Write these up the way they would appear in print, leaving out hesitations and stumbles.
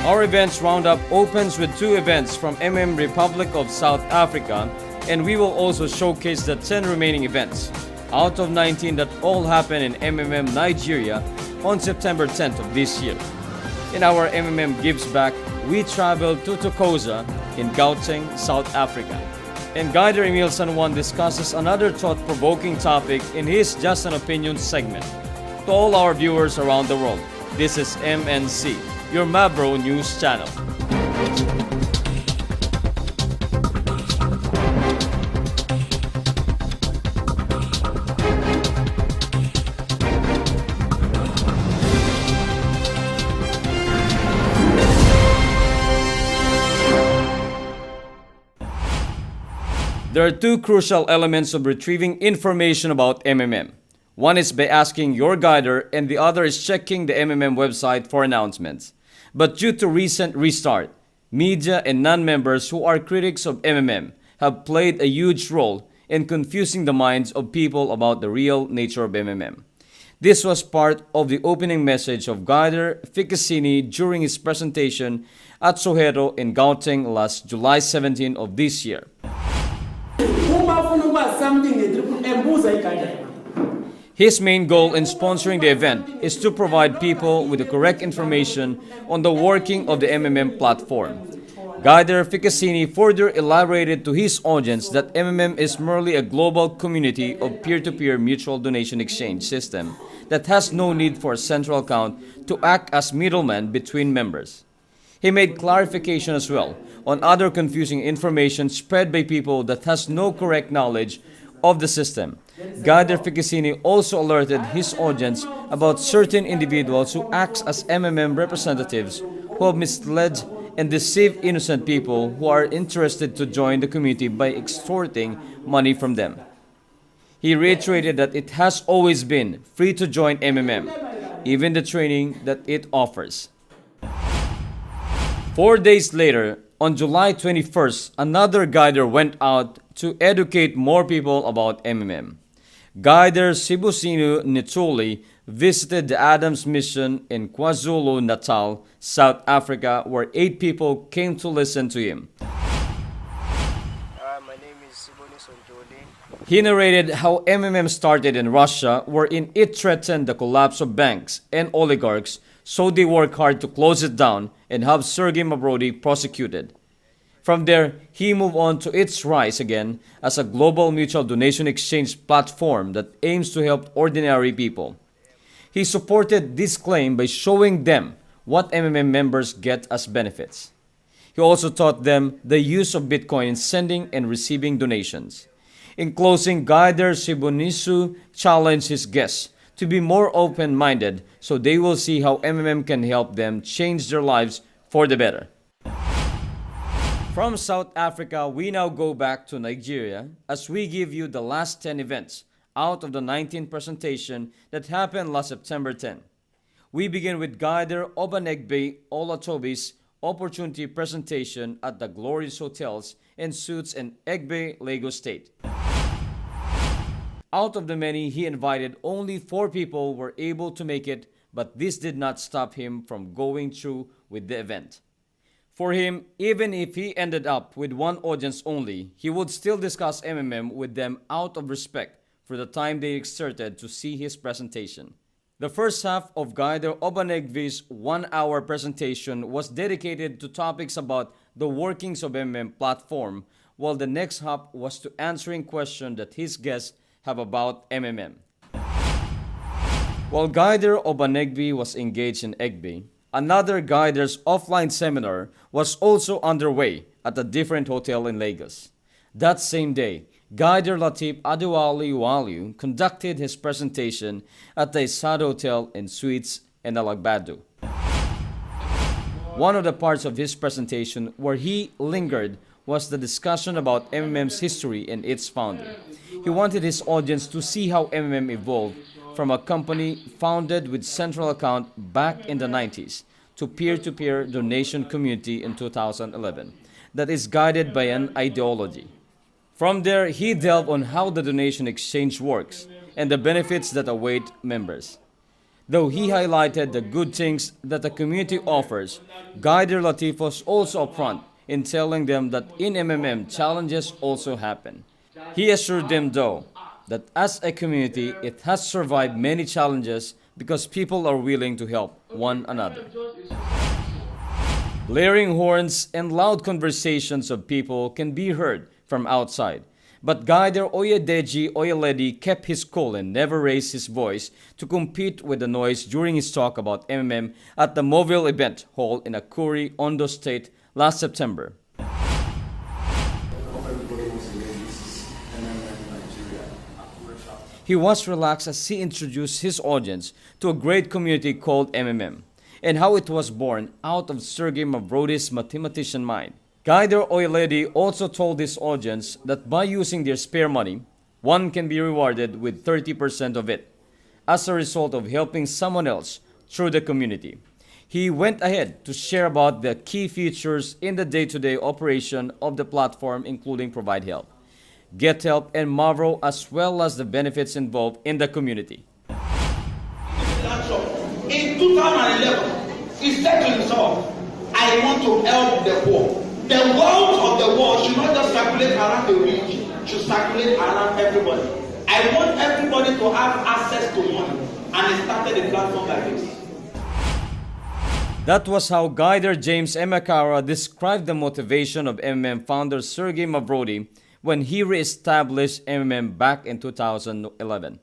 Our events roundup opens with 2 events from Republic of South Africa, and we will also showcase the 10 remaining events out of 19 that all happen in Nigeria on September 10th of this year. In our Gives Back, we travel to Tokoza in Gauteng, South Africa. And Guider Emil Sanwan discusses another thought-provoking topic in his Just an Opinion segment. To all our viewers around the world, this is MNC, your Mavro News channel. There are 2 crucial elements of retrieving information about One is by asking your guider, and the other is checking the website for announcements. But due to recent restart, media and non-members who are critics of have played a huge role in confusing the minds of people about the real nature of This was part of the opening message of Guider Ficasini during his presentation at Soweto in Gauteng last July 17 of this year. His main goal in sponsoring the event is to provide people with the correct information on the working of the platform. Guider Ficasini further elaborated to his audience that is merely a global community of peer-to-peer mutual donation exchange system that has no need for a central account to act as middleman between members. He made clarification as well on other confusing information spread by people that has no correct knowledge of the system. Guider Ficasini also alerted his audience about certain individuals who act as representatives who have misled and deceived innocent people who are interested to join the community by extorting money from them. He reiterated that it has always been free to join even the training that it offers. 4 days later, on July 21st, another guider went out to educate more people about Guider Sibusinu Nituli visited the Adams Mission in KwaZulu-Natal, South Africa, where 8 people came to listen to him. My name is Sibusinu Nituli. He narrated how started in Russia, wherein it threatened the collapse of banks and oligarchs, so they work hard to close it down and have Sergei Mavrodi prosecuted. From there, he moved on to its rise again as a global mutual donation exchange platform that aims to help ordinary people. He supported this claim by showing them what members get as benefits. He also taught them the use of Bitcoin in sending and receiving donations. In closing, Guider Sibonisu challenged his guests to be more open-minded so they will see how can help them change their lives for the better. From South Africa, we now go back to Nigeria as we give you the last 10 events out of the 19 presentation that happened last September 10. We begin with Guider Obanegbe Olatobi's opportunity presentation at the Glorious Hotels and Suites in Egbe, Lagos State. Out of the many he invited, only 4 people were able to make it, but this did not stop him from going through with the event. For him, even if he ended up with 1 audience only, he would still discuss with them out of respect for the time they exerted to see his presentation. The first half of Guider Obanegbe's 1-hour presentation was dedicated to topics about the workings of platform, while the next half was to answering questions that his guests have about While Guider Obanegbe was engaged in Egbe, another Guider's offline seminar was also underway at a different hotel in Lagos. That same day, Guider Latif Adewale Waliu conducted his presentation at the Isad Hotel and Suites in Alagbadu. One of the parts of his presentation where he lingered was the discussion about MMM's history and its founder. He wanted his audience to see how MMM evolved from a company founded with central account back in the 90s to peer-to-peer donation community in 2011 that is guided by an ideology. From there, he delved on how the donation exchange works and the benefits that await members. Though he highlighted the good things that the community offers, Guider Latif was also upfront in telling them that in MMM challenges also happen. He assured them though that as a community it has survived many challenges because people are willing to help one another. Blaring horns and loud conversations of people can be heard from outside. But Guider Oyedeji Oyeledi kept his cool and never raised his voice to compete with the noise during his talk about MMM at the Mobile Event Hall in Akure, Ondo State last September. He was relaxed as he introduced his audience to a great community called MMM and how it was born out of Sergei Mavrodi's mathematician mind. Guider Oyeledi also told his audience that by using their spare money, one can be rewarded with 30% of it as a result of helping someone else through the community. He went ahead to share about the key features in the day-to-day operation of the platform, including provide help, get help, and Mavro, as well as the benefits involved in the community. In 2011, he said to himself, I want to help the poor. The wealth of the world should not just circulate around the rich, should circulate around everybody. I want everybody to have access to money. And he started a platform like this. That was how Guider James Emakara described the motivation of MMM founder Sergei Mavrodi when he re-established MMM back in 2011.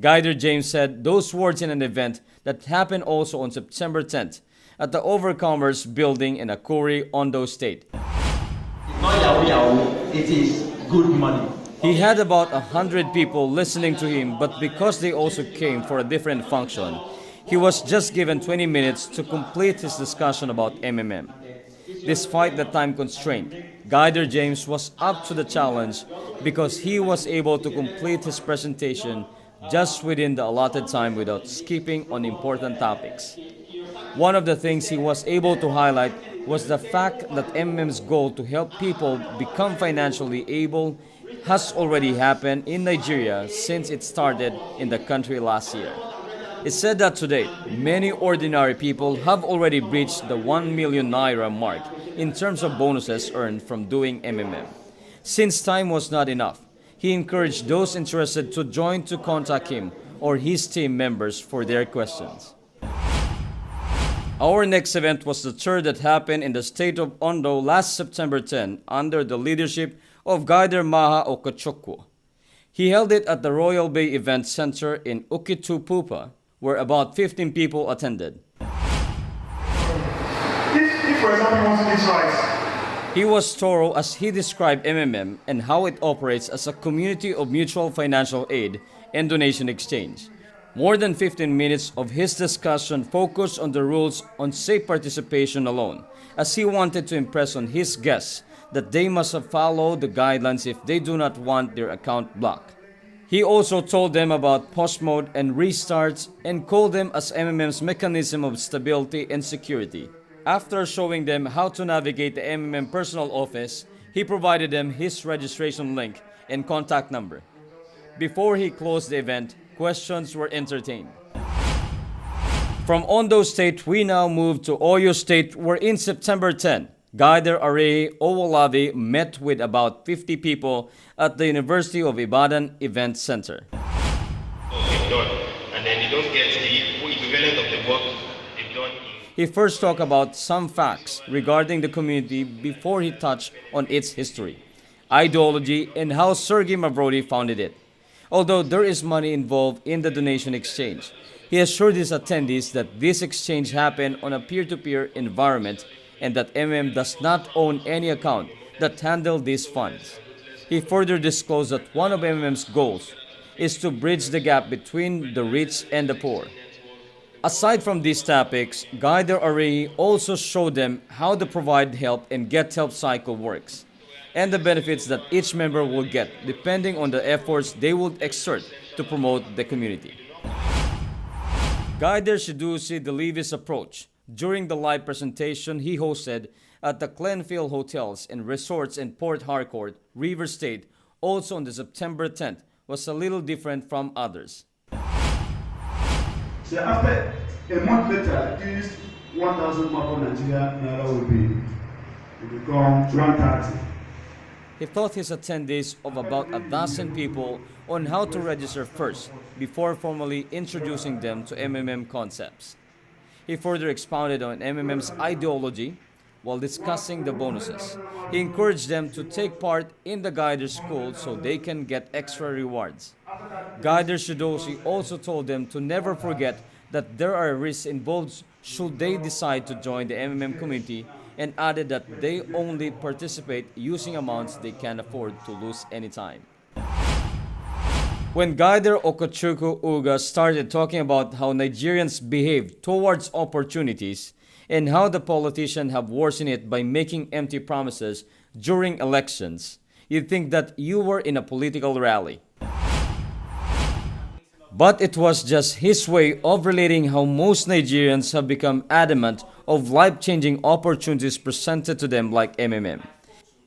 Guider James said those words in an event that happened also on September 10th at the Overcomers building in Akure, Ondo State. It's not yahoo yahoo, it is good money. He had about 100 people listening to him, but because they also came for a different function, he was just given 20 minutes to complete his discussion about MMM. Despite the time constraint, Guider James was up to the challenge because he was able to complete his presentation just within the allotted time without skipping on important topics. One of the things he was able to highlight was the fact that MMM's goal to help people become financially able has already happened in Nigeria since it started in the country last year. It said that to date, many ordinary people have already breached the 1 million naira mark in terms of bonuses earned from doing MMM. Since time was not enough, he encouraged those interested to join to contact him or his team members for their questions. Our next event was the third that happened in the state of Ondo last September 10 under the leadership of Guider Maha Okachukwu. He held it at the Royal Bay Event Center in Ukitupupa, where about 15 people attended. If for example, you want to eat rice. He was thorough as he described MMM and how it operates as a community of mutual financial aid and donation exchange. More than 15 minutes of his discussion focused on the rules on safe participation alone, as he wanted to impress on his guests that they must follow the guidelines if they do not want their account blocked. He also told them about post mode and restarts and called them as MMM's mechanism of stability and security. After showing them how to navigate the MMM personal office, he provided them his registration link and contact number. Before he closed the event, questions were entertained. From Ondo State, we now move to Oyo State, where in September 10, Guider Are Owolabi met with about 50 people at the University of Ibadan Event Center. They've done, and then you don't get the full equivalent of the work they've done. He first talked about some facts regarding the community before he touched on its history, ideology, and how Sergei Mavrodi founded it. Although there is money involved in the donation exchange, he assured his attendees that this exchange happened on a peer-to-peer environment and that MM does not own any account that handle these funds. He further disclosed that one of MM's goals is to bridge the gap between the rich and the poor. Aside from these topics, Guider Are also showed them how the provide help and get help cycle works, and the benefits that each member will get depending on the efforts they would exert to promote the community. Guider Shidusi Delivis approach during the live presentation he hosted at the Glenfield Hotels and Resorts in Port Harcourt, River State, also on the September 10th, was a little different from others. So after a month later, this 1,000 Nigeria naira will become 130. He taught his attendees of about a dozen people on how to register first before formally introducing them to MMM concepts. He further expounded on MMM's ideology while discussing the bonuses. He encouraged them to take part in the Guider School so they can get extra rewards. Guider Shidoshi also told them to never forget that there are risks involved should they decide to join the MMM community, and added that they only participate using amounts they can afford to lose anytime. When Guider Okachukwu Uga started talking about how Nigerians behave towards opportunities and how the politicians have worsened it by making empty promises during elections, you'd think that you were in a political rally. But it was just his way of relating how most Nigerians have become adamant of life-changing opportunities presented to them like MMM.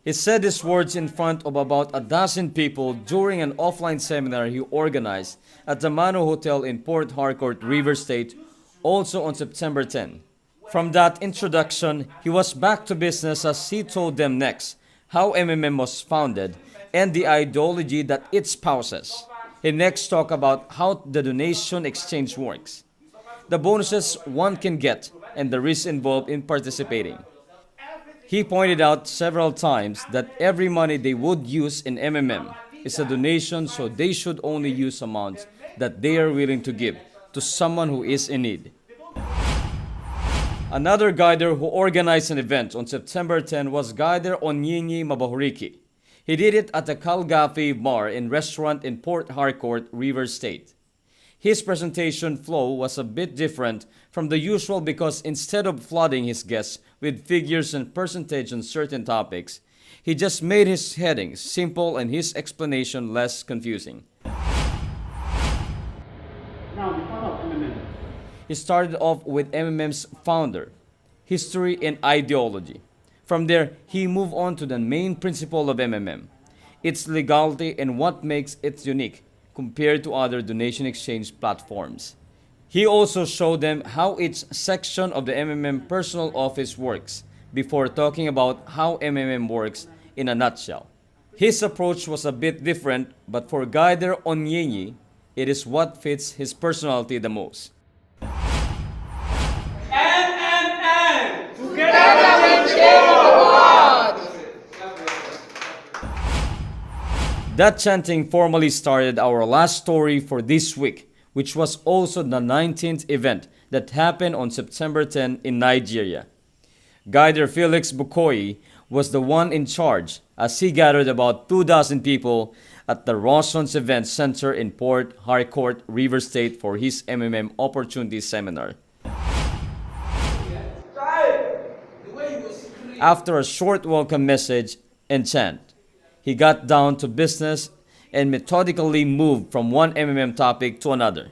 He said these words in front of about a dozen people during an offline seminar he organized at the Mano Hotel in Port Harcourt, River State, also on September 10. From that introduction, he was back to business as he told them next how MMM was founded and the ideology that it spouses. He next talked about how the donation exchange works, the bonuses one can get, and the risks involved in participating. He pointed out several times that every money they would use in MMM is a donation, so they should only use amounts that they are willing to give to someone who is in need. Another guider who organized an event on September 10 was Guider Onyinyi Mabahuriki. He did it at the Calgafi Bar and Restaurant in Port Harcourt, River State. His presentation flow was a bit different from the usual because instead of flooding his guests with figures and percentage on certain topics, he just made his headings simple and his explanation less confusing. He started off with MMM's founder, history and ideology. From there, he moved on to the main principle of MMM, its legality and what makes it unique compared to other donation exchange platforms. He also showed them how each section of the MMM personal office works before talking about how MMM works in a nutshell. His approach was a bit different, but for Guider Onyinyi, it is what fits his personality the most. That chanting formally started our last story for this week, which was also the 19th event that happened on September 10 in Nigeria. Guider Felix Bukoyi was the one in charge as he gathered about 2,000 people at the Roson's Event Center in Port Harcourt, River State for his MMM Opportunity Seminar. After a short welcome message and chant, he got down to business and methodically moved from one MMM topic to another.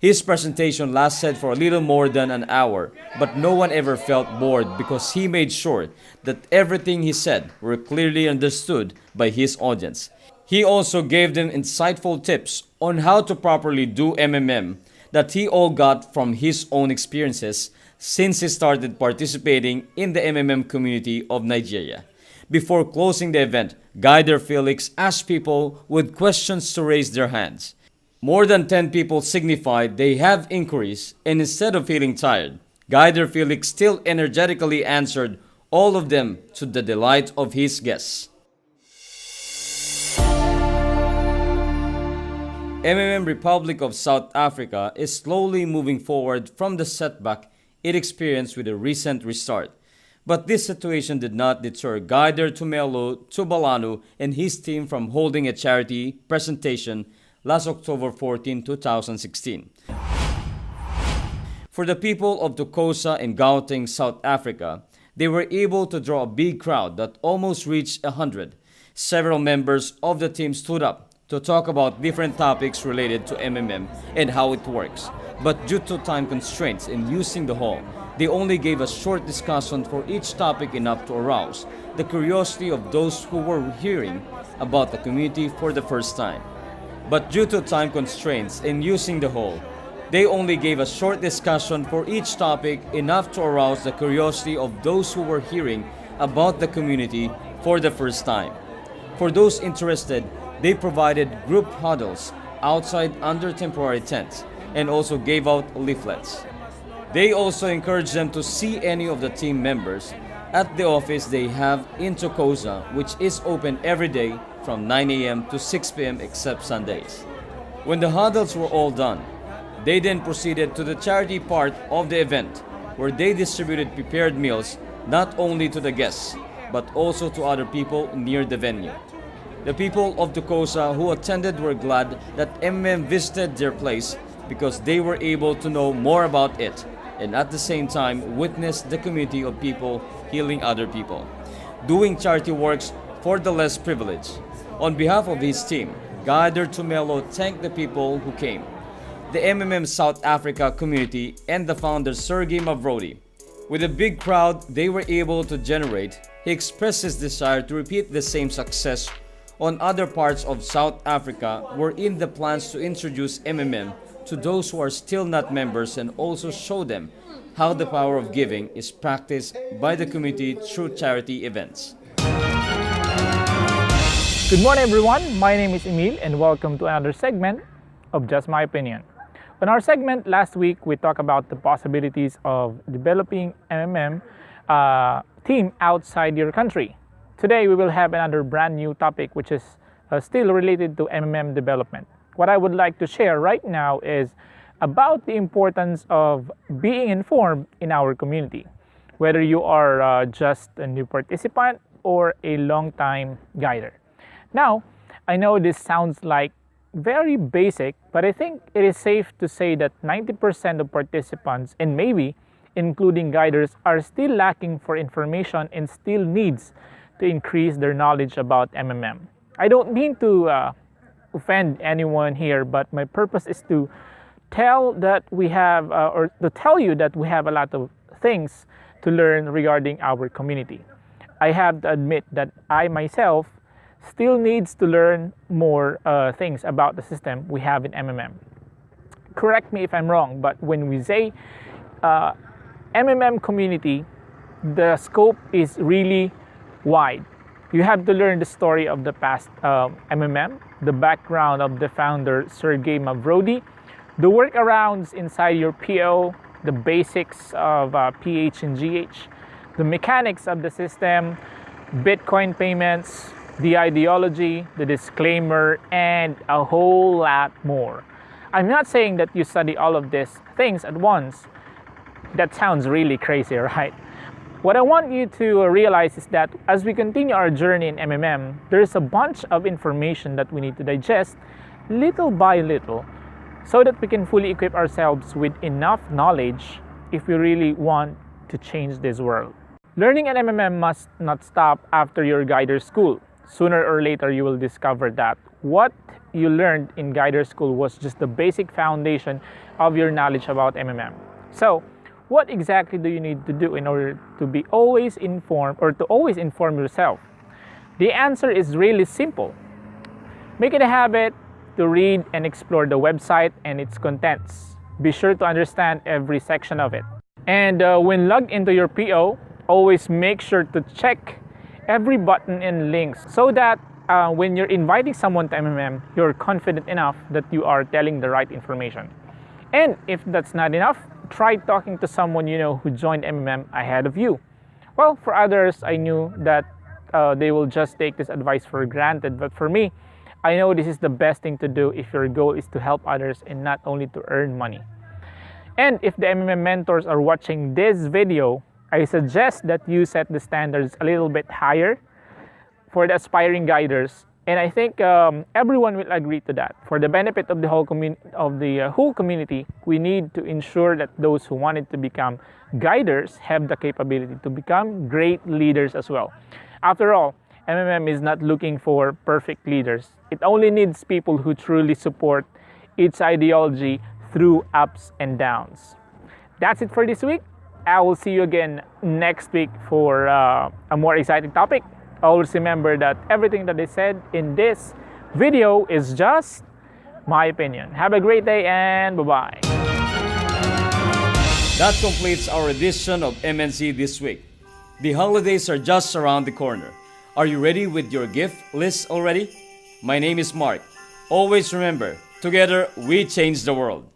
His presentation lasted for a little more than an hour, but no one ever felt bored because he made sure that everything he said were clearly understood by his audience. He also gave them insightful tips on how to properly do MMM that he all got from his own experiences since he started participating in the MMM community of Nigeria. Before closing the event, Guider Felix asked people with questions to raise their hands. More than 10 people signified they have inquiries, and instead of feeling tired, Guider Felix still energetically answered all of them to the delight of his guests. MMM Republic of South Africa is slowly moving forward from the setback it experienced with the recent restart. But this situation did not deter Guider Tumelo Tubalanu and his team from holding a charity presentation last October 14, 2016. For the people of Tokosa and Gauteng, South Africa, they were able to draw a big crowd that almost reached 100. Several members of the team stood up to talk about different topics related to MMM and how it works. But due to time constraints in using the hall, they only gave a short discussion for each topic enough to arouse the curiosity of those who were hearing about the community for the first time. But due to time constraints in using the hall, They only gave a short discussion for each topic, enough to arouse the curiosity of those who were hearing about the community for the first time. For those interested, they provided group huddles outside under temporary tents and also gave out leaflets. They also encouraged them to see any of the team members at the office they have in Tocosa, which is open every day from 9 a.m. to 6 p.m. except Sundays. When the huddles were all done, they then proceeded to the charity part of the event, where they distributed prepared meals not only to the guests, but also to other people near the venue. The people of Tocosa who attended were glad that MMM visited their place because they were able to know more about it and at the same time witness the community of people healing other people, doing charity works for the less privileged. On behalf of his team, Guider Tumelo thanked the people who came, the MMM South Africa community, and the founder Sergey Mavrodi. With a big crowd they were able to generate, he expressed his desire to repeat the same success on other parts of South Africa, wherein the plans to introduce MMM to those who are still not members and also show them how the power of giving is practiced by the community through charity events. Good morning everyone, my name is Emil and welcome to another segment of Just My Opinion. On our segment last week, we talked about the possibilities of developing MMM team outside your country. Today we will have another brand new topic which is still related to MMM development. What I would like to share right now is about the importance of being informed in our community, whether you are just a new participant or a long-time guider. Now, I know this sounds like very basic, but I think it is safe to say that 90% of participants, and maybe including guiders, are still lacking for information and still needs to increase their knowledge about MMM. I don't mean to offend anyone here, but my purpose is to tell that we have, or to tell you that we have a lot of things to learn regarding our community. I have to admit that I myself still needs to learn more things about the system we have in MMM. Correct me if I'm wrong, but when we say MMM community, the scope is really wide. You have to learn the story of the past MMM, the background of the founder Sergey Mavrodi, the workarounds inside your PO, the basics of PH and GH, the mechanics of the system, Bitcoin payments, the ideology, the disclaimer, and a whole lot more. I'm not saying that you study all of these things at once. That sounds really crazy, right? What I want you to realize is that as we continue our journey in MMM, there's a bunch of information that we need to digest little by little so that we can fully equip ourselves with enough knowledge if we really want to change this world. Learning an MMM must not stop after your guider school. Sooner or later, you will discover that what you learned in guider school was just the basic foundation of your knowledge about MMM. So, what exactly do you need to do in order to be always informed or to always inform yourself? The answer is really simple. Make it a habit to read and explore the website and its contents. Be sure to understand every section of it. And when logged into your PO, always make sure to check every button and links so that when you're inviting someone to MMM, you're confident enough that you are telling the right information. And if that's not enough, try talking to someone you know who joined MMM ahead of you. Well, for others, I knew that they will just take this advice for granted, but for me, I know this is the best thing to do if your goal is to help others and not only to earn money. And if the MMM mentors are watching this video, I suggest that you set the standards a little bit higher for the aspiring guiders, and I think everyone will agree to that. For the benefit of the whole community, we need to ensure that those who wanted to become guiders have the capability to become great leaders as well. After all, MMM is not looking for perfect leaders. It only needs people who truly support its ideology through ups and downs. That's it for this week. I will see you again next week for a more exciting topic. Always remember that everything that is said in this video is just my opinion. Have a great day and bye-bye. That completes our edition of MNC this week. The holidays are just around the corner. Are you ready with your gift list already? My name is Mark. Always remember, together we change the world.